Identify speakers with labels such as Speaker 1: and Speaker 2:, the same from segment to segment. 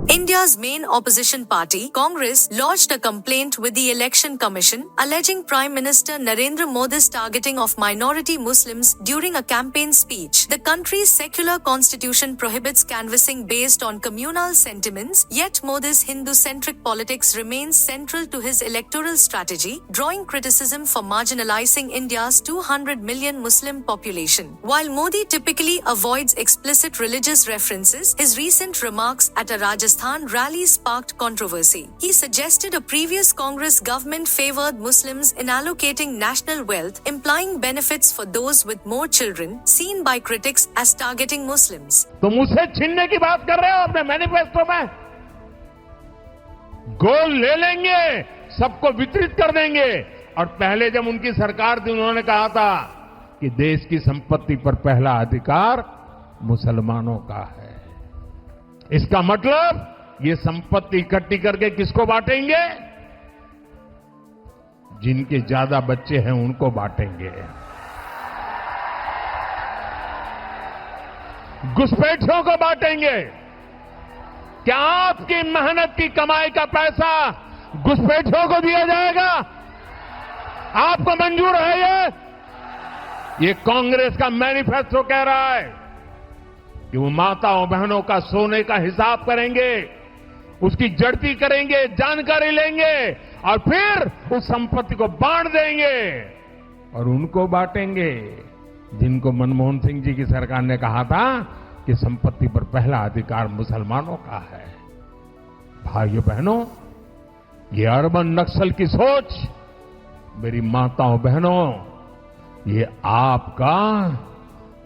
Speaker 1: India's main opposition party, Congress, lodged a complaint with the Election Commission, alleging Prime Minister Narendra Modi's targeting of minority Muslims during a campaign speech. The country's secular constitution prohibits canvassing based on communal sentiments, yet Modi's Hindu-centric politics remains central to his electoral strategy, drawing criticism for marginalizing India's 200 million Muslim population. While Modi typically avoids explicit religious references, his recent remarks at a Rajasthan rally sparked controversy. He suggested a previous Congress government favored Muslims in allocating national wealth, implying benefits for those with more children, seen by critics as targeting Muslims.
Speaker 2: तो मुझसे छीनने की बात कर रहे हो अपने manifesto में? गोल ले लेंगे, सबको वितरित कर देंगे। और पहले जब उनकी सरकार थी उन्होंने कहा था कि देश की संपत्ति पर पहला अधिकार मुसलमानों का है। इसका मतलब ये संपत्ति इकट्ठी करके किसको बांटेंगे? जिनके ज्यादा बच्चे हैं उनको बांटेंगे। घुसपैठियों को बांटेंगे। क्या आपकी मेहनत की कमाई का पैसा घुसपैठियों को दिया जाएगा? आपको मंजूर है ये कांग्रेस का मैनिफेस्टो कह रहा है कि वो माताओं बहनों का सोने का हिसाब करेंगे, उसकी जड़ती करेंगे, जानकारी लेंगे और फिर उस संपत्ति को बांट देंगे। और उनको बांटेंगे जिनको मनमोहन सिंह जी की सरकार ने कहा था कि संपत्ति पर पहला अधिकार मुसलमानों का है। भाइयों बहनों, ये अर्बन नक्सल की सोच, मेरी माताओं बहनों, ये आपका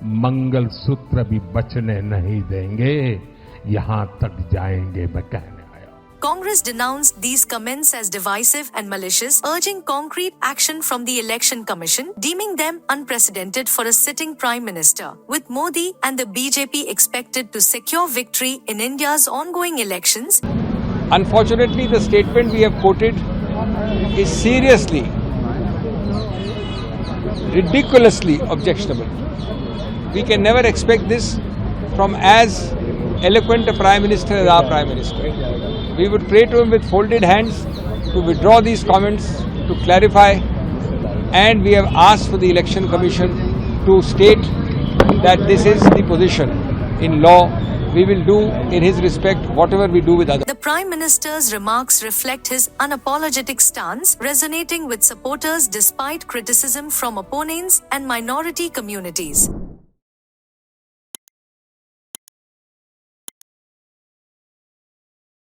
Speaker 2: मंगल सूत्र भी बचने नहीं देंगे, यहां तक जाएंगे मैं कहने आया।
Speaker 1: Congress denounced these comments as divisive and malicious, urging concrete action from the Election Commission, deeming them unprecedented for a sitting Prime Minister. With Modi and the BJP expected to secure victory in India's ongoing elections,
Speaker 3: unfortunately, the statement we have quoted is seriously, ridiculously objectionable. We can never expect this from as eloquent a Prime Minister as our Prime Minister. We would pray to him with folded hands to withdraw these comments, to clarify, and we have asked for the Election Commission to state that this is the position in law. We will do in his respect whatever we do with others.
Speaker 1: the Prime Minister's remarks reflect his unapologetic stance, resonating with supporters despite criticism from opponents and minority communities.